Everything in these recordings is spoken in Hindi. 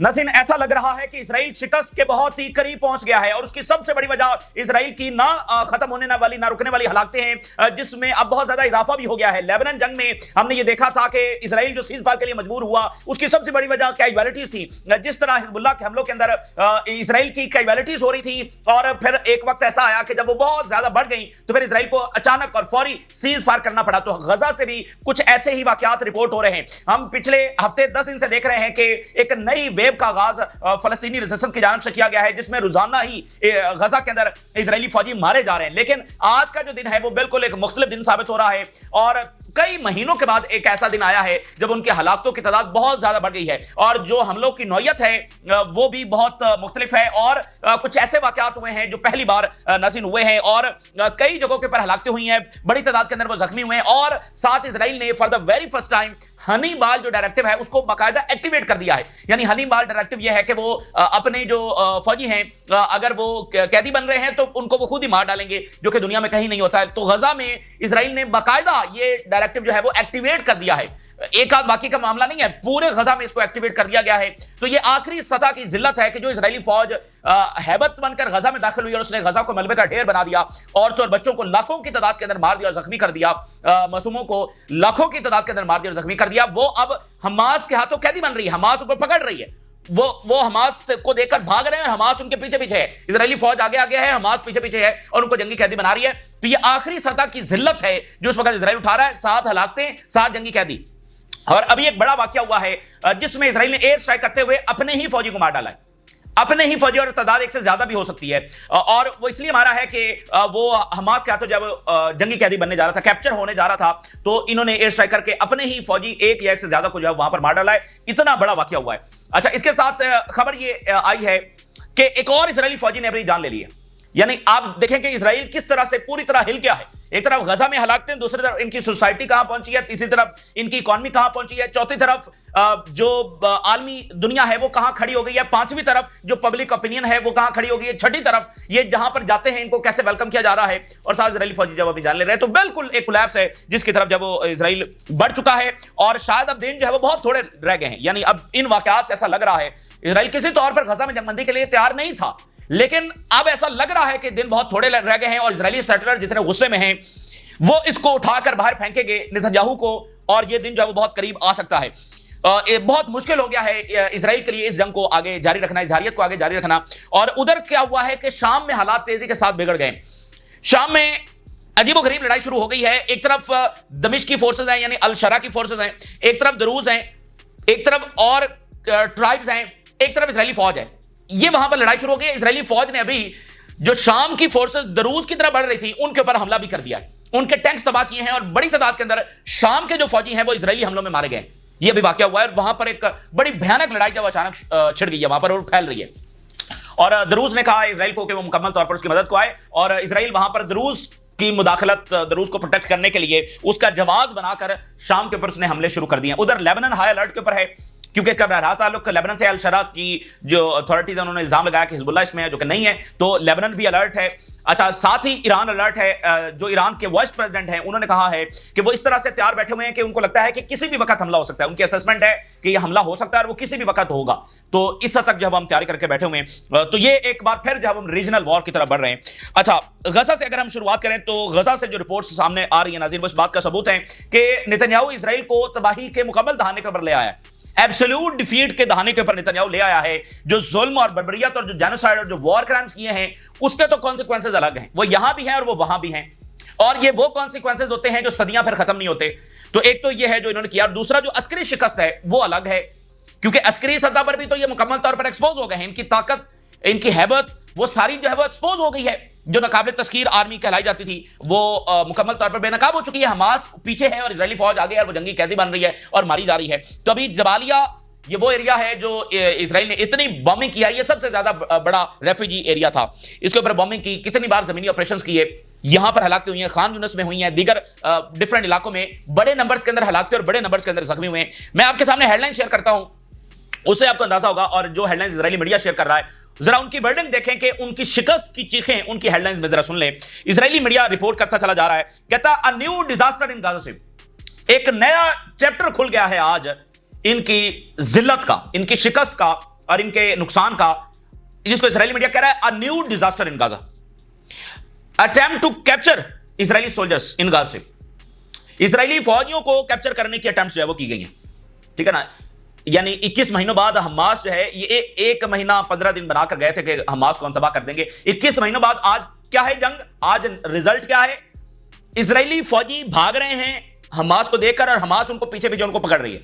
नसीन, ऐसा लग रहा है कि इजराइल शिकस्त के बहुत ही करीब पहुंच गया है और उसकी सबसे बड़ी वजह इजराइल की ना खत्म होने वाली ना रुकने वाली हलाकतें हैं, जिसमें अब बहुत ज्यादा इजाफा भी हो गया है। लेबनान जंग में हमने ये देखा था कि इजराइल जो सीज फायर के लिए मजबूर हुआ, उसकी सबसे बड़ी वजह कैजुअलिटीज थी। जिस तरह हिजबुल्लाह के हमलों के अंदर इजराइल की कैजुअलिटीज हो रही थी और फिर एक वक्त ऐसा आया कि जब वो बहुत ज्यादा बढ़ गई तो फिर इजराइल को अचानक और फौरी सीज फायर करना पड़ा। तो गजा से भी कुछ ऐसे ही वाकयात रिपोर्ट हो रहे हैं। हम पिछले हफ्ते 10 दिन से देख रहे हैं कि एक नई वेव का आगाज फलस्तीनी रेजिस्टेंस की जानिब से किया गया है, जिसमें रोजाना ही गजा के अंदर इजरायली फौजी मारे जा रहे हैं। लेकिन आज का जो दिन है वो बिल्कुल एक मुख्तलिफ दिन साबित हो रहा है और कई महीनों के बाद एक ऐसा दिन आया है जब उनके हलाकतों की तादाद बहुत ज्यादा बढ़ गई है और जो हमलों की नौयत है वो भी बहुत मुख्तलिफ है। और कुछ ऐसे वाकयात हुए हैं जो पहली बार नाज़रीन हुए हैं और कई जगहों के ऊपर हलाकतें हुई हैं, बड़ी तादाद के अंदर वो जख्मी हुए हैं। और साथ इजराइल ने for the very first time Hannibal जो डायरेक्टिव है उसको बाकायदा एक्टिवेट कर दिया है। यानी हनीबाल डायरेक्टिव यह है कि वो अपने जो फौजी हैं अगर वो कैदी बन रहे हैं तो उनको वो खुद ही मार डालेंगे, जो कि दुनिया में कहीं नहीं होता है। तो गजा में इजराइल ने बाकायदा ये डायरेक्टिव जो है वो एक्टिवेट कर दिया है। एक आध बाकी का मामला नहीं है, पूरे गजा में इसको एक्टिवेट कर दिया गया है। तो ये आखिरी सतह की जिल्लत है कि जो इजरायली फौज हैबत बनकर गजा में दाखिल हुई और उसने गजा को मलबे का ढेर बना दिया, औरतों और बच्चों को लाखों की तादाद के अंदर मार दिया और जख्मी कर दिया, मासूमों को लाखों की तादाद के अंदर मार दिया और जख्मी कर दिया। वो अब हमास के हाथों कैदी बन रही है, हमास उनको पकड़ रही है। वो हमास को देखकर भाग रहे हैं, हमास उनके पीछे पीछे है। इजरायली फौज आगे आगे है, हमास पीछे पीछे है और उनको जंगी कैदी बना रही है। तो ये आखिरी सतह की जिल्लत है जो इस वक्त इजराइल उठा रहा है, 7 हलाकतें 7 जंगी कैदी। और अभी एक बड़ा वाकया हुआ है जिसमें इजराइल ने एयर स्ट्राइक करते हुए अपने ही फौजी को मार डाला है। अपने ही फौजी, और तादाद एक से ज्यादा भी हो सकती है। और वो इसलिए मारा है कि वो हमास के हाथों जब जंगी कैदी बनने जा रहा था, कैप्चर होने जा रहा था, तो इन्होंने एयर स्ट्राइक करके अपने ही फौजी एक या एक से ज्यादा को जो है वहां पर मार डाला है। इतना बड़ा वाकया हुआ है। अच्छा, इसके साथ खबर ये आई है कि एक और इजरायली फौजी ने अपनी जान ले ली है। यानी आप देखें कि इजराइल किस तरह से पूरी तरह हिल गया है। एक तरफ गजा में हलाकतें, दूसरी तरफ इनकी सोसाइटी कहां पहुंची है, तीसरी तरफ इनकी इकॉनमी कहां पहुंची है, चौथी तरफ जो आलमी दुनिया है वो कहां खड़ी हो गई है, पांचवी तरफ जो पब्लिक ओपिनियन है वो कहां खड़ी हो गई है, छठी तरफ ये जहां पर जाते हैं इनको कैसे वेलकम किया जा रहा है। और साथ इजरायली फौजी जब अभी जान ले रहे हैं तो बिल्कुल एक कोलैप्स है जिसकी तरफ जब वो इजराइल बढ़ चुका है। और शायद अब दिन जो है वो बहुत थोड़े रह गए हैं। यानी अब इन वाकयात से ऐसा लग रहा है इजराइल किसी तौर पर गजा में जंगबंदी के लिए तैयार नहीं था, लेकिन अब ऐसा लग रहा है कि दिन बहुत थोड़े रह गए हैं और इजरायली सेटलर जितने गुस्से में हैं वो इसको उठाकर बाहर फेंकेंगे नेतन्याहू को, और ये दिन जो है वो बहुत करीब आ सकता है। बहुत मुश्किल हो गया है इजराइल के लिए इस जंग को आगे जारी रखना, इस जारियत को आगे जारी रखना। और उधर क्या हुआ है कि शाम में हालात तेजी के साथ बिगड़ गए। शाम में अजीबोगरीब लड़ाई शुरू हो गई है। एक तरफ दमिश्क की फोर्सेज हैं, यानी अल शरा की फोर्सेज हैं, एक तरफ दरूज हैं, एक तरफ और ट्राइब्स हैं, एक तरफ इजरायली फौज है। ये वहां पर लड़ाई शुरू हो गई। इजरायली फौज ने अभी जो शाम की फोर्सेस दरूज की तरफ बढ़ रही थी उनके ऊपर हमला भी कर दिया है, उनके टैंक्स तबाह किए हैं और बड़ी तादाद के अंदर शाम के जो फौजी हैं वो इजरायली हमलों में मारे गए। ये भी वाकया हुआ है और वहां पर एक बड़ी भयानक लड़ाई जब अचानक छिड़ गई है वहां पर और फैल रही है। और दरूज ने कहा इजराइल को कि वो मुकम्मल तौर पर उसकी मदद को आए और इजराइल वहां पर दरूज की मुदाखलत, दरूज को प्रोटेक्ट करने के लिए उसका जवाब बनाकर शाम के ऊपर उसने हमले शुरू कर दिए। उधर लेबनान हाई अलर्ट के ऊपर है क्योंकि इसका बहरहाल ताल्लुक लेबनान से। अल शरा की जो अथॉरिटीज है उन्होंने इल्जाम लगाया कि हिजबुल्लाह इसमें है, जो कि नहीं है। तो लेबनान भी अलर्ट है। अच्छा, साथ ही ईरान अलर्ट है। जो ईरान के वाइस प्रेसिडेंट हैं उन्होंने कहा है कि वो इस तरह से तैयार बैठे हुए हैं कि उनको लगता है कि किसी भी वक्त हमला हो सकता है। उनकी असेसमेंट है कि यह हमला हो सकता है और वो किसी भी वक्त होगा। तो इस हद तक जब हम तैयारी करके बैठे हुए हैं, तो ये एक बार फिर जब हम रीजनल वॉर की तरफ बढ़ रहे हैं। अच्छा, गजा से अगर हम शुरुआत करें तो गजा से जो रिपोर्ट्स सामने आ रही है नाज़रीन, वो इस बात का सबूत है कि नेतन्याहू इजराइल को तबाही के मुकम्मल दहाने के ऊपर ले आया है, एब्सोल्यूट डिफीट के दहाने के ऊपर नेतन्याहू ले आया है। जो जुल्म और बर्बरियत और जो जेनोसाइड और जो वॉर क्राइम्स किए हैं उसके तो कॉन्सिक्वेंसेज अलग हैं, वो यहां भी हैं और वो वहां भी हैं। और ये वो कॉन्सिक्वेंसेज होते हैं जो सदियां फिर खत्म नहीं होते। तो एक तो ये है जो इन्होंने किया, दूसरा जो अस्करी शिकस्त है वो अलग है, क्योंकि अस्करी सतह पर भी तो ये मुकम्मल तौर पर एक्सपोज हो गए हैं। इनकी ताकत, इनकी हैबत, वो सारी जो है वो एक्सपोज हो गई है। जो नाकाबिल तस्कीर आर्मी कहलाई जाती थी वो मुकम्मल तौर पर बेनकाब हो चुकी है। हमास पीछे है और इजरायली फौज आगे है और वो जंगी कैदी बन रही है और मारी जा रही है। तो अभी जबालिया ये वो एरिया है जो इजराइल ने इतनी बॉम्बिंग किया, ये सबसे ज्यादा बड़ा रेफ्यूजी एरिया था। इसके ऊपर बॉम्बिंग की, कितनी बार जमीनी ऑपरेशंस किए, यहां पर हलाकतें हुई हैं, खान यूनिस में हुई हैं, दीगर डिफरेंट इलाकों में बड़े नंबर्स के अंदर हलाकतें और बड़े नंबर्स के अंदर जख्मी हुए हैं। मैं आपके सामने हेडलाइन शेयर करता हूं, उससे आपको अंदाजा होगा। और जो हेडलाइंस इजरायली मीडिया शेयर कर रहा है जरा उनकी वर्डिंग देखें कि उनकी शिकस्त की चीखें उनकी हेडलाइंस में जरा सुन लें। इजरायली मीडिया रिपोर्ट करता चला जा रहा है, कहता अ new disaster in Gaza city. एक नया चैप्टर खुल गया है आज इनकी जिल्लत का, इनकी शिकस्त का और इनके नुकसान का, जिसको इजरायली मीडिया कह रहा है a new disaster in Gaza, attempt to capture Israeli soldiers in Gaza. Israeli फौजियों को कैप्चर करने की अटेम्प्ट जो है वो की गई है, ठीक है ना। यानी 21 महीनों बाद हमास जो है, ये एक महीना 15 दिन बनाकर गए थे कि हमास को हम तबाह कर देंगे। 21 महीनों बाद आज क्या है जंग, आज रिजल्ट क्या है? इजरायली फौजी भाग रहे हैं हमास को देखकर और हमास उनको पीछे पीछे उनको पकड़ रही है।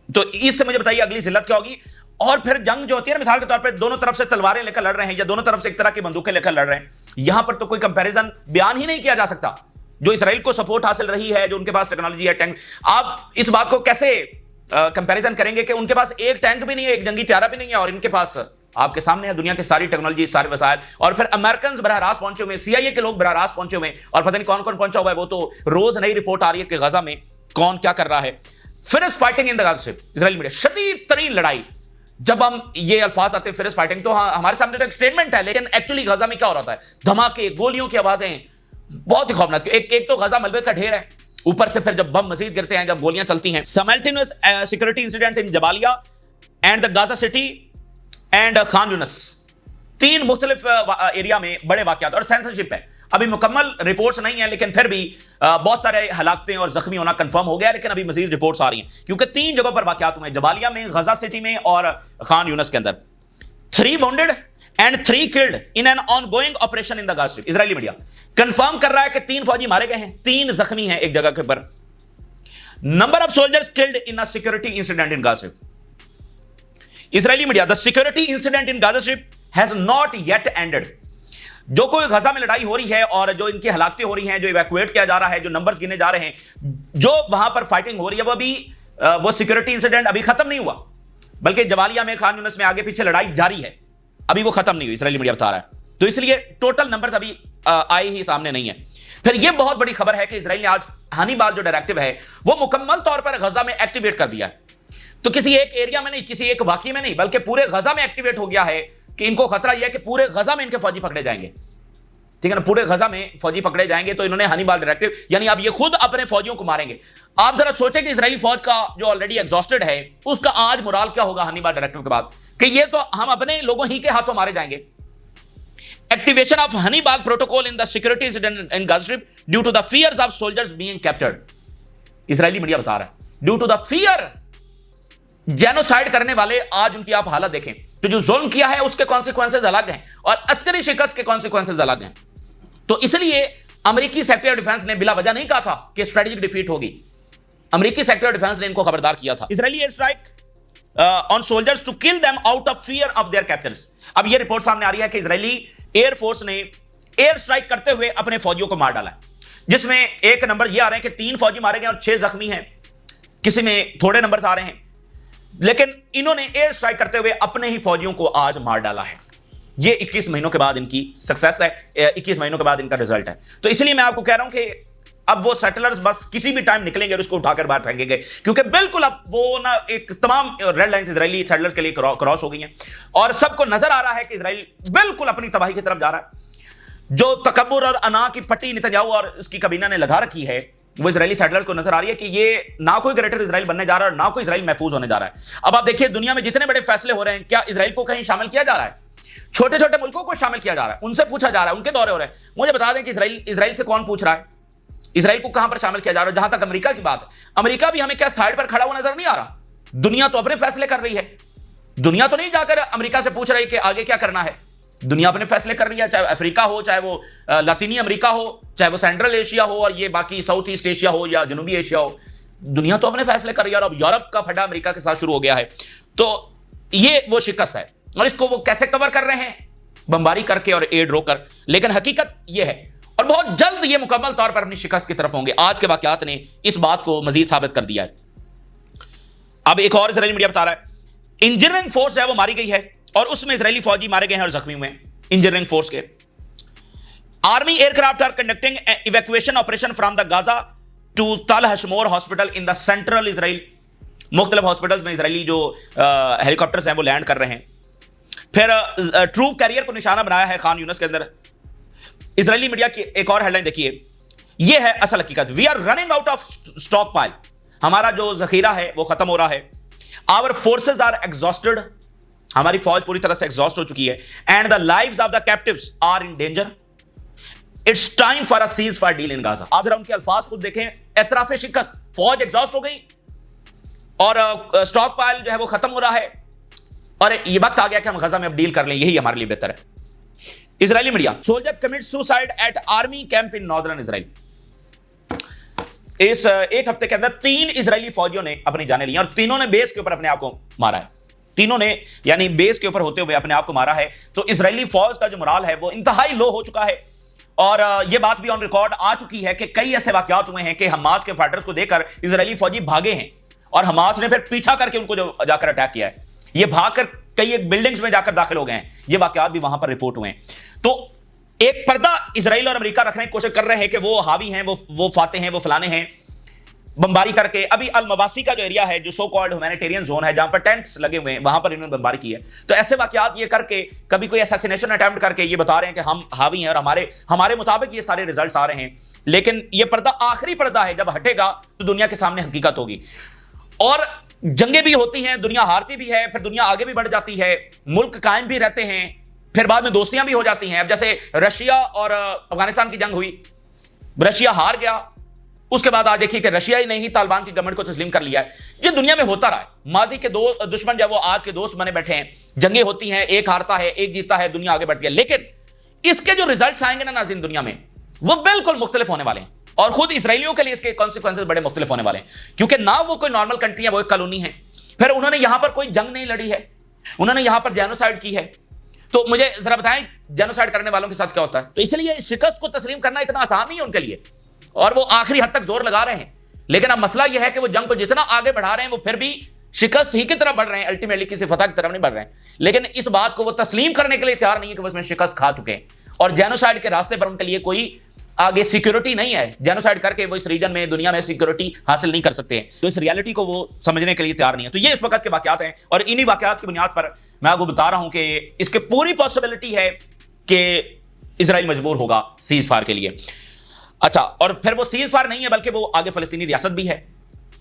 तो इससे मुझे बताइए अगली जिल्लत क्या होगी। और फिर जंग जो होती है ना, मिसाल के तौर पे दोनों तरफ से तलवारें लेकर लड़ रहे हैं या दोनों तरफ से एक तरह की बंदूकें लेकर लड़ रहे हैं, यहां पर तो कोई कंपैरिजन बयान ही नहीं किया जा सकता। जो इसराइल को सपोर्ट हासिल रही है, जो उनके पास टेक्नोलॉजी है, टैंक, आप इस बात को कैसे कंपैरिजन करेंगे कि उनके पास एक टैंक भी नहीं है, एक जंगी त्यारा भी नहीं है, और इनके पास आपके सामने है दुनिया की सारी टेक्नोलॉजी, सारे वसाइल। और फिर अमेरिकन बरह रास्त पहुंचे हुए, CIA के लोग बरह रास्त पहुंचे हुए, और पता नहीं कौन कौन पहुंचा हुआ है। वो तो रोज नई रिपोर्ट आ रही है कि गजा में कौन क्या कर रहा है। Finish fighting in the Gaza strip, Israel media शदीद तरीन लड़ाई। जब हम ये अल्फाज आते हैं फिनिश फाइटिंग, तो हमारे सामने तो एक स्टेटमेंट है, लेकिन एक्चुअली गजा में क्या हो रहा है? धमाके, गोलियों की आवाजें, बहुत ही खौफनाक। एक तो गजा मलबे का ढेर है, ऊपर से फिर जब बम मजीद गिरते हैं, जब गोलियां चलती हैं। Simultaneous security incidents in Jabalia and the Gaza City and Khan Younis, 3 मुख्तलिफ एरिया में बड़े वाकयात। और सेंसरशिप है, अभी मुकम्मल रिपोर्ट्स नहीं है, लेकिन फिर भी बहुत सारे हलाकतें और जख्मी होना कंफर्म हो गया, लेकिन अभी मजीद रिपोर्ट्स आ रही हैं, क्योंकि 3 जगहों पर वाकयात हुए, जबालिया में, गाजा सिटी में और खान यूनिस के अंदर। 3 bounded and 3 killed in an ongoing operation in the Gaza strip. Israeli media confirm कर रहा है कि 3 फौजी मारे गए हैं, 3 जख्मी हैं एक जगह के ऊपर। Number of soldiers killed in a security incident in Gaza strip. Israeli media, the security incident in Gaza strip has not yet ended. जो कोई गजा में लड़ाई हो रही है और जो इनकी हलाकतें हो रही हैं, जो इवैक्यूएट किया जा रहा है, जो नंबर्स गिने जा रहे हैं, जो वहां पर फाइटिंग हो रही है, वो अभी वो सिक्योरिटी इंसिडेंट अभी खत्म नहीं हुआ, बल्कि जबालिया में, खान यूनिस में आगे पीछे लड़ाई जारी है, अभी वो खत्म नहीं हुई, इजरायली मीडिया बता रहा है। तो इसलिए टोटल नंबर्स अभी आए ही सामने नहीं है। फिर यह बहुत बड़ी खबर है कि इजराइल ने आज हनीबाल जो डायरेक्टिव है वो मुकम्मल तौर पर गजा में एक्टिवेट कर दिया है। तो किसी एक एरिया में नहीं, किसी एक वाकई में नहीं, बल्कि पूरे गजा में एक्टिवेट हो गया है कि इनको खतरा यह है कि पूरे गजा में इनके फौजी पकड़े जाएंगे, ठीक है ना। पूरे गजा में फौजी पकड़े जाएंगे, तो इन्होंने हनीबाल डायरेक्टिव, यानी अब ये खुद अपने फौजियों को मारेंगे। आप जरा सोचें कि इजरायली फौज का जो ऑलरेडी एग्जॉस्टेड है, उसका आज मोराल क्या होगा हनीबाल डायरेक्टिव के बाद, कि ये तो हम अपने लोगों ही के हाथों मारे जाएंगे। Activation of Hannibal protocol in the security incident in Gaza strip due to the fierce of soldiers being captured. Israeli media बता रहा है due to the fear, genocide करने वाले आज उनकी आप हालत देखें। तो जो जुल्म किया है उसके कॉन्सिक्वेंसेज अलग हैं और अस्करी शिकस्त के कॉन्सिक्वेंसेज अलग हैं। तो इसलिए अमेरिकी सेक्रेटरी ऑफ डिफेंस ने बिला वजह नहीं कहा था कि स्ट्रेटेजिक डिफीट होगी। अमेरिकी सेक्रेटरी ऑफ डिफेंस ने इनको खबरदार किया था। Israeli air strike on soldiers to kill them out of fear of their captains. अब यह रिपोर्ट सामने आ रही है कि इजरायली एयरफोर्स ने एयर स्ट्राइक करते हुए अपने फौजियों को मार डाला है, जिसमें एक नंबर ये आ रहे हैं कि 3 फौजी मारे गए और 6 जख्मी हैं, किसी में थोड़े नंबर आ रहे हैं, लेकिन इन्होंने एयर स्ट्राइक करते हुए अपने ही फौजियों को आज मार डाला है। ये 21 महीनों के बाद इनकी सक्सेस है, 21 महीनों के बाद इनका रिजल्ट है। तो इसलिए मैं आपको कह रहा हूं कि अब वो सेटलर्स बस किसी भी टाइम निकलेंगे और उसको उठाकर बाहर फेंकेंगे, क्योंकि बिल्कुल अब वो ना एक तमाम रेड लाइंस इजरायली सेटलर्स के लिए क्रॉस हो गई हैं और सबको नजर आ रहा है कि इजराइल बिल्कुल अपनी तबाही की तरफ जा रहा है। जो तकब्बुर और अना की पट्टी नेतन्याहू और उसकी काबीना ने लगा रखी है, वो इजरायली सेटलर्स को नजर आ रही है कि ये ना कोई ग्रेटर इजराइल बनने जा रहा है और ना कोई इजराइल महफूज होने जा रहा है। अब आप देखिए दुनिया में जितने बड़े फैसले हो रहे हैं, क्या इजराइल को कहीं शामिल किया जा रहा है? छोटे छोटे मुल्कों को शामिल किया जा रहा है, उनसे पूछा जा रहा है, उनके दौरे हो रहे हैं। मुझे बता दें कि इजराइल से कौन पूछ रहा है? इजराइल को कहां पर शामिल किया जा रहा है? जहां तक अमेरिका की बात है, अमेरिका भी हमें क्या साइड पर खड़ा हुआ नजर नहीं आ रहा? दुनिया तो अपने फैसले कर रही है, दुनिया तो नहीं जाकर अमेरिका से पूछ रही कि आगे क्या करना है। दुनिया अपने फैसले कर रही है, चाहे अफ्रीका हो, चाहे वो लातीनी अमेरिका हो, चाहे वो सेंट्रल एशिया हो और ये बाकी साउथ ईस्ट एशिया हो या जनूबी एशिया हो, दुनिया तो अपने फैसले कर रही है। और अब यूरोप का फटा अमेरिका के साथ शुरू हो गया है। तो ये वो शिकस्त है और इसको वो कैसे कवर कर रहे हैं? बमबारी करके और एड रोकर। लेकिन हकीकत यह है और बहुत जल्द ये मुकम्मल तौर पर अपनी शिकस्त की तरफ होंगे। आज के वाकयात ने इस बात को मजीद साबित कर दिया है। अब एक और इजरायली मीडिया बता रहा है इंजीनियरिंग फोर्स है वो मारी गई है और उसमें इजरायली फौजी मारे गए हैं और जख्मी हुए हैं। इंजीनियरिंग फोर्स के army aircraft are conducting evacuation operation from the Gaza to Tel Hashomer hospital in the central Israel. मुख्तलिफ हॉस्पिटल्स में इजरायली जो हेलीकॉप्टर्स हैं वो लैंड कर रहे हैं। फिर ट्रूप कैरियर को निशाना बनाया है खान यूनिस के अंदर। इजरायली मीडिया की एक और हेडलाइन देखिए, यह है असल हकीकत। We are running out of stockpile. हमारा जो जखीरा है वो खत्म हो रहा है। आवर फोर्सेज आर एग्जॉस्टेड हमारी फौज पूरी तरह से एग्जॉस्ट हो चुकी है and the lives of the captives are in danger. It's time for a ceasefire deal in Gaza. आप जरा उनके अल्फाज खुद देखें, एतराफे शिकस्त, फौज एग्जॉस्ट हो गई और स्टॉक पाइल जो है वो खत्म हो रहा है और ये वक्त आ गया कि हम गाजा में अब डील कर लें, यही हमारे लिए बेहतर है। Israeli media, soldier commit suicide at army camp in northern Israel. इस एक हफ्ते के अंदर 3 इजरायली फौजियों ने अपनी जानें ली और तीनों ने बेस के ऊपर अपने आप को मारा है। तीनों ने यानी बेस के ऊपर होते हुए अपने आप को मारा है। तो इजरायली फौज का जो मोराल है वो इंतहाई लो हो चुका है और यह बात भी ऑन रिकॉर्ड आ चुकी है कि कई ऐसे वाकयात हुए हैं कि हमास के फाइटर्स को देखकर इजरायली फौजी भागे हैं और हमास ने फिर पीछा करके उनको जो जाकर अटैक किया है, ये भागकर कई एक बिल्डिंग्स में जाकर दाखिल हो गए हैं। ये वाकयात भी वहां पर रिपोर्ट हुए हैं। तो एक पर्दा इजराइल और अमेरिका रखने की कोशिश कर रहे हैं कि वो हावी हैं, वो फाते हैं, वो फलाने हैं, बमबारी करके। अभी अल मवासी का जो एरिया है, जो सो कॉल्ड ह्यूमैनिटेरियन जोन है, जहां पर टेंट्स लगे हुए हैं, वहां पर इन्होंने बमबारी की है। तो ऐसे वाकयात ये करके, कभी कोई असैसिनेशन अटेम्प्ट करके ये बता रहे हैं कि हम हावी हैं और हमारे मुताबिक ये सारे रिजल्ट्स आ रहे हैं। लेकिन ये पर्दा आखिरी पर्दा है, जब हटेगा तो दुनिया के सामने हकीकत होगी। और जंगें भी होती हैं, दुनिया हारती भी है, फिर दुनिया आगे भी बढ़ जाती है, मुल्क कायम भी रहते हैं, फिर बाद में दोस्तियां भी हो जाती हैं। अब जैसे रशिया और अफगानिस्तान की जंग हुई, रशिया हार गया, उसके बाद आज देखिए कि रशिया ही नहीं तालिबान की गवर्नमेंट को तस्लीम कर लिया है। ये दुनिया में होता रहा है। माजी के दो दुश्मन जब वो आज के दोस्त बने बैठे हैं, जंगें होती हैं, एक हारता है, एक जीतता है, दुनिया आगे बढ़ती है। लेकिन इसके जो रिजल्ट्स आएंगे ना नाज़रीन दुनिया में, वो बिल्कुल मुख्तलिफ होने वाले हैं और खुद इसराइलियों के लिए इसके कॉन्सिक्वेंसेस बड़े मुख्तलिफ होने वाले हैं, क्योंकि ना वो कोई नॉर्मल कंट्री है, वो एक कॉलोनी है। फिर उन्होंने यहां पर कोई जंग नहीं लड़ी है, उन्होंने यहां पर जेनोसाइड की है। तो मुझे जरा बताएं जेनोसाइड करने वालों के साथ क्या होता है। तो इसलिए शिकस्त को तस्लीम करना इतना आसान नहीं है उनके लिए और वो आखिरी हद तक जोर लगा रहे हैं। लेकिन अब मसला यह है कि वो जंग को जितना आगे बढ़ा रहे हैं, वो फिर भी शिकस्त ही की तरफ बढ़ रहे हैं, अल्टीमेटली किसी फतह की तरफ नहीं बढ़ रहे हैं। लेकिन इस बात को वो तस्लीम करने के लिए तैयार नहीं है कि वो इसमें शिकस्त खा चुके हैं और जेनोसाइड के रास्ते पर उनके लिए कोई आगे सिक्योरिटी नहीं है। जेनोसाइड करके वो इस रीजन में, दुनिया में सिक्योरिटी हासिल नहीं कर सकते हैं। तो इस रियलिटी को वो समझने के लिए तैयार नहीं है। तो ये इस वक्त के वाकयात हैं और इन्हीं वाकयात की बुनियाद पर मैं आपको बता रहा हूं कि इसके पूरी पॉसिबिलिटी है कि इजराइल मजबूर होगा सीज फायर के लिए। अच्छा, और फिर वो सीज फायर नहीं है बल्कि वो आगे फलस्तीनी रियासत भी है।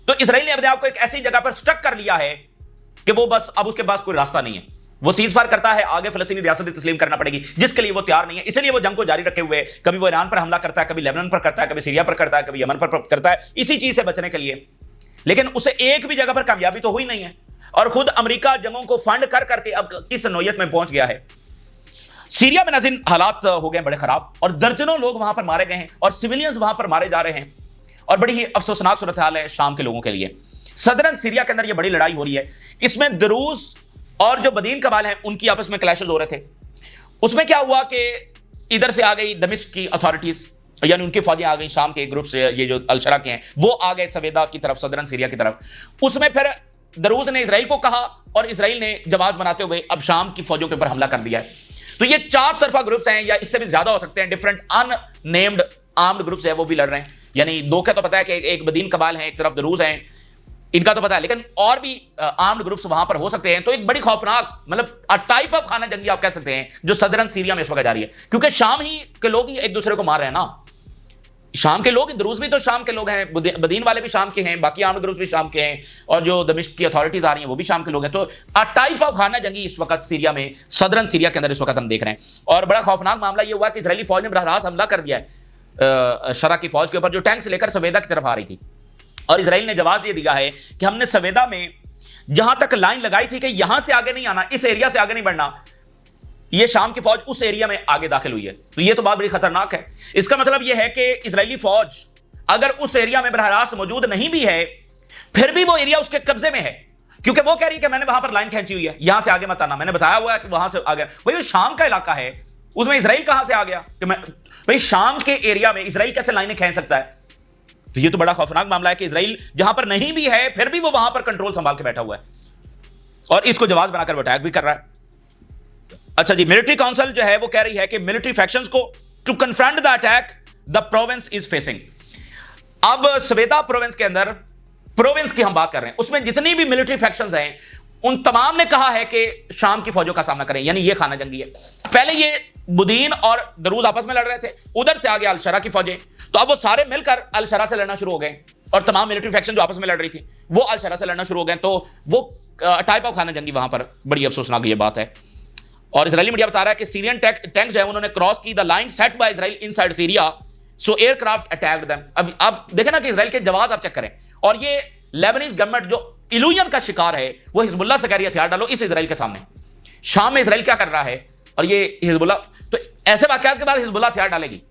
तो इजराइल ने अपने आप को एक ऐसी जगह पर स्टक कर लिया है कि वो बस अब उसके पास कोई रास्ता नहीं है। वो सीज फायर करता है, आगे फलस्तीनी रियासत तस्लीम करना पड़ेगी, जिसके लिए वो तैयार नहीं है। इसलिए वो जंग को जारी रखे हुए, कभी वो ईरान पर हमला करता है, कभी लेबनान पर करता है, कभी सीरिया पर करता है, कभी यमन पर करता है, इसी चीज से बचने के लिए। लेकिन उसे एक भी जगह पर कामयाबी तो हुई नहीं है और खुद अमेरिका जंगों को फंड कर करके अब किस नौयत में पहुंच गया है। सीरिया में नाज़रीन हालात हो गए बड़े खराब और दर्जनों लोग वहां पर मारे गए हैं और सिविलियंस वहां पर मारे जा रहे हैं और बड़ी ही अफसोसनाक सूरत हाल है शाम के लोगों के लिए। सदरन सीरिया के अंदर यह बड़ी लड़ाई हो रही है। इसमें दरूज और जो बदीन कबाल हैं उनकी आपस में क्लैशेस हो रहे थे। उसमें क्या हुआ कि इधर से आ गई दमिश्क की अथॉरिटीज, यानी उनकी फौजें आ गई शाम के ग्रुप से, ये जो अल-शरा के हैं वो आ गए सवेदा की तरफ, सदरन सीरिया की तरफ। उसमें फिर दरूज ने इसराइल को कहा और इसराइल ने जवाब बनाते हुए अब शाम की फौजों के ऊपर हमला कर दिया है। तो ये 4 तरफा ग्रुप्स हैं या इससे भी ज्यादा हो सकते हैं, डिफरेंट अननेम्ड आर्म्ड ग्रुप्स है वो भी लड़ रहे हैं। यानी 2 का तो पता है कि एक बदीन कबाल है, एक तरफ दरूज हैं, इनका तो पता है, लेकिन और भी आर्म्ड ग्रुप्स वहां पर हो सकते हैं। तो एक बड़ी खौफनाक मतलब टाइप ऑफ खाना जंगी आप कह सकते हैं जो सदरन सीरिया में इस वक्त जारी है, क्योंकि शाम ही के लोग ही एक दूसरे को मार रहे हैं ना। शाम के लोग, दरूज भी तो शाम के लोग हैं, बदीन वाले भी शाम के हैं, बाकी आर्म्ड ग्रुप्स भी शाम के हैं और जो दमिश्क की अथॉरिटीज आ रही हैं वो भी शाम के लोग हैं। तो टाइप ऑफ खाना जंगी इस वक्त सीरिया में, सदरन सीरिया के अंदर इस वक्त हम देख रहे हैं। और बड़ा खौफनाक मामला ये हुआ कि इजरायली फौज ने बराह रास्त हमला कर दिया है शरा की फौज के ऊपर, जो टैंक्स लेकर सवेदा की तरफ आ रही थी। और इजराइल ने जवाब ये दिया है कि हमने सवेदा में जहां तक लाइन लगाई थी कि यहां से आगे नहीं आना, इस एरिया से आगे नहीं बढ़ना, ये शाम की फौज उस एरिया में आगे दाखिल हुई है। तो ये तो बात बड़ी खतरनाक है। इसका मतलब ये है कि इजरायली फौज अगर उस एरिया में बराह रास्त मौजूद नहीं भी है, फिर भी वो एरिया उसके कब्जे में है, क्योंकि वो कह रही है कि मैंने वहां पर लाइन खींची हुई है, यहां से आगे मत आना, मैंने बताया हुआ है कि वहां से आगे। भाई वो शाम का इलाका है, उसमें इजराइल कहां से आ गया कि मैं, भाई शाम के एरिया में इजराइल कैसे लाइनें खींच सकता है। तो ये तो बड़ा खौफनाक मामला है कि इजराइल जहां पर नहीं भी है फिर भी वो वहां पर कंट्रोल संभाल के बैठा हुआ है और इसको जवाब बनाकर अटैक भी कर रहा है। अच्छा जी, मिलिट्री काउंसिल जो है वो कह रही है कि मिलिट्री फैक्शंस को to confront the attack the province is facing. अब सवेदा प्रोविंस के अंदर, प्रोविंस की हम बात कर रहे हैं, उसमें जितनी भी मिलिट्री फैक्शंस हैं उन तमाम ने कहा है कि शाम की फौजों का सामना करें, यानी ये खाना जंगी है। पहले ये बुदीन और दरूज आपस में लड़ रहे थे, उधर से आगे अल-शरा की फौजें, तो अब वो सारे मिलकर अल-शरा से लड़ना शुरू हो गए और तमाम मिलिट्री फैक्शन जो आपस में लड़ रही थी वो अल-शरा से लड़ना शुरू हो गए। तो वो टाइप ऑफ खाना जंगी वहां पर, बड़ी अफसोसनाक ये बात है। और इजरायली मीडिया बता रहा है कि सीरियन टैंक जो है उन्होंने क्रॉस की the line set by Israel inside Syria, so aircraft attacked them. अब आप देखें ना कि इजराइल के जवाब आप चेक करें, और ये लेबनीज गवर्नमेंट जो इल्यूजन का शिकार है वो हिजबुल्लाह से कह रही है हथियार डालो इस इजराइल के सामने। शाम में इजराइल क्या कर रहा है और ये हिजबुल्लाह, तो ऐसे वाकयात के बाद हिजबुल्लाह हथियार डालेगी।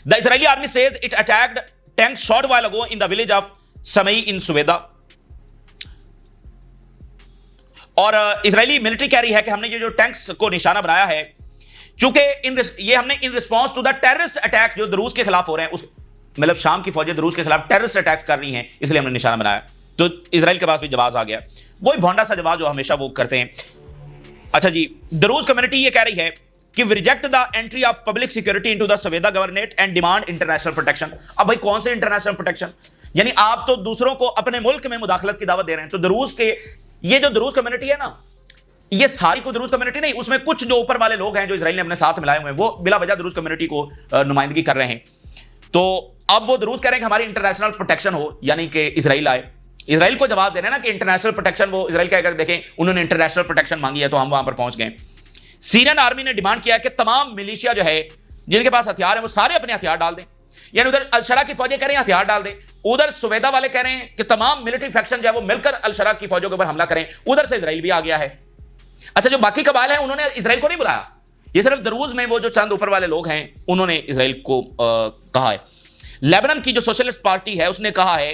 The Israeli army says it attacked tanks short while ago in the village of Samai in Suwayda. और इजरायली मिलिट्री कह रही है कि हमने ये जो टैंक्स को निशाना बनाया है, चूंकि ये हमने in response to the terrorist attack जो दरूज के खिलाफ हो रहे हैं, उस मतलब शाम की फौजें दरूज के खिलाफ टेररिस्ट अटैक्स कर रही हैं, इसलिए हमने निशाना बनाया। तो इजराइल के पास भी जवाब आ गया, वही भोंडा सा जवाब जो हमेशा वो करते हैं। अच्छा जी, दरूज कम्युनिटी ये कह रही है कि we reject the entry of public security into the Suwayda governorate and demand international protection. अब भाई कौन से इंटरनेशनल प्रोटेक्शन, यानी आप तो दूसरों को अपने मुल्क में मुदाखलत की दावत दे रहे हैं। तो दरूज के ये जो दरूज कम्युनिटी है ना, ये सारी को दरूज कम्युनिटी नहीं, उसमें कुछ जो ऊपर वाले लोग हैं जो इजराइल ने अपने साथ मिलाए हुए हैं, वो बिला वजह दरूज कम्युनिटी को नुमाइंदगी कर रहे हैं। तो अब वो दरूज कह रहे हैं कि हमारी इंटरनेशनल प्रोटेक्शन हो, यानी कि इजराइल आए। इजराइल को जवाब देना ना कि इंटरनेशनल प्रोटेक्शन, वो इजराइल कहेगा देखें उन्होंने इंटरनेशनल प्रोटेक्शन मांगी है तो हम वहां पर पहुंच गए। सीरियन आर्मी ने डिमांड किया कि तमाम मिलिशिया जो है जिनके पास हथियार है वो सारे अपने हथियार डाल दें। यानी उधर अल-शरा की फौजें कह रही हैं हथियार डाल दें, उधर सुवेदा वाले कह रहे हैं कि तमाम मिलिट्री फैक्शन जो है वो मिलकर अल-शरा की फौजों के ऊपर हमला करें। उधर से इजराइल भी आ गया है। अच्छा, जो बाकी कबाइल हैं उन्होंने इजराइल को नहीं बुलाया, ये सिर्फ दरूज में वो जो चंद ऊपर वाले लोग हैं उन्होंने इजराइल को कहा है। लेबनान की जो सोशलिस्ट पार्टी है उसने कहा है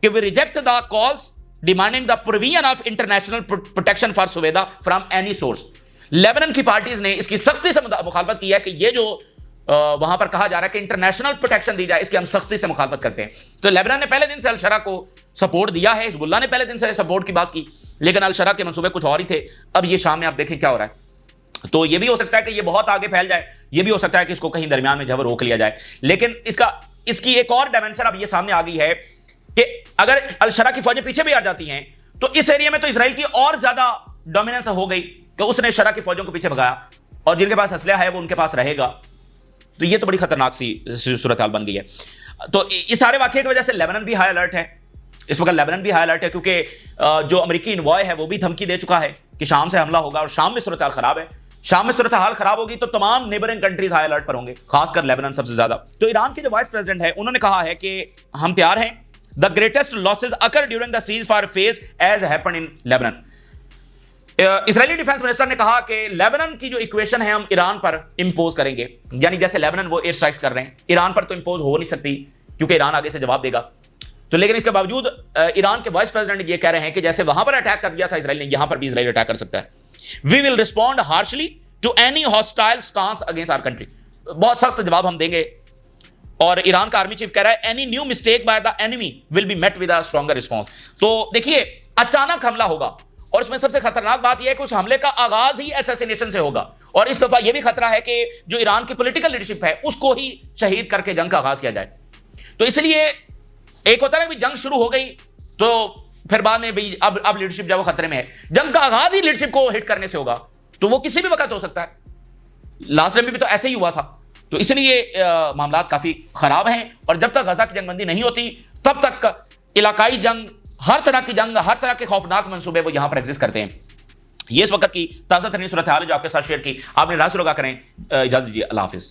कि we reject the calls demanding the provision of international protection for Suweida from any source. Lebanon की पार्टीज ने इसकी सख्ती से मुखालफत की है कि ये जो वहां पर कहा जा रहा है कि इंटरनेशनल प्रोटेक्शन दी जाए, इसकी हम सख्ती से मुखालफत करते हैं। तो लेबनान ने पहले दिन से अल-शरा को सपोर्ट दिया है, हिजबुल्लाह ने पहले दिन से सपोर्ट की बात की, लेकिन अल-शरा के मंसूबे कुछ और ही थे। अब ये शाम में आप देखें क्या हो रहा है। तो ये भी हो सकता है कि ये बहुत आगे फैल जाए, ये भी हो सकता है कि इसको कहीं दरमियान में जब रोक लिया जाए। लेकिन इसकी एक और डायमेंशन अब ये सामने आ गई है कि अगर अल-शरा की फौजें पीछे भी हट जाती हैं तो इस एरिया में तो इजराइल की और ज्यादा डोमिनेंस हो गई कि उसने शरा की फौजों को पीछे भगाया और जिनके पास असलहा है वो उनके पास रहेगा। तो ये तो बड़ी खतरनाक सी सूरत हाल बन गई है। तो इस सारे वाकये की वजह से लेबनान भी हाई अलर्ट है, इस वक्त लेबनान भी हाई अलर्ट है, क्योंकि जो अमेरिकी इन्वॉय है वो भी धमकी दे चुका है कि शाम से हमला होगा और शाम में सूरत हाल खराब है। शाम में सूरत हाल खराब होगी तो तमाम नेबरिंग कंट्रीज हाई अलर्ट पर होंगे, खासकर लेबनान सबसे ज्यादा। तो ईरान के जो वाइस प्रेसिडेंट है उन्होंने कहा है कि हम तैयार हैं, the greatest losses occur during the ceasefire phase as happened in Lebanon. Israeli defence minister ने कहा कि लेबनान की जो इक्वेशन है हम ईरान पर इंपोज करेंगे, यानी जैसे लेबनान वो एयर स्ट्राइक्स कर रहे हैं, ईरान पर तो इंपोज हो नहीं सकती क्योंकि ईरान आगे से जवाब देगा। तो लेकिन इसके बावजूद ईरान के वाइस प्रेसिडेंट ये कह रहे हैं कि जैसे वहां पर अटैक कर दिया था इजराइल ने, यहां पर भी इजराइल अटैक कर सकता है। We will respond harshly to any hostile stance against our country, बहुत सख्त जवाब हम देंगे। और ईरान का आर्मी चीफ कह रहा है any new mistake by the enemy will be met with a stronger response. तो देखिए अचानक हमला होगा और इसमें सबसे खतरनाक बात यह है कि उस हमले का आगाज ही असैसिनेशन से होगा, और इस दफा यह भी खतरा है कि जो ईरान की पॉलिटिकल लीडरशिप है उसको ही शहीद करके जंग का आगाज किया जाए। तो इसलिए एक होता है कि जंग शुरू हो गई तो फिर बाद में भी अब लीडरशिप जब वो खतरे में है, जंग का आगाज ही लीडरशिप को हिट करने से होगा, तो वो किसी भी वक्त हो सकता है। लास्ट टाइम भी तो ऐसे ही हुआ था। तो इसलिए मामला काफी खराब हैं, और जब तक गजा की जंगबंदी नहीं होती तब तक इलाकाई जंग, हर तरह की जंग, हर तरह के खौफनाक मंसूबे वो यहां पर एग्जिस्ट करते हैं। ये इस वक्त की ताजा तरीन सूरत हाल है जो आपके साथ शेयर की। आपने रास लगा करें, इजाजत दीजिए, अल्लाह हाफिज।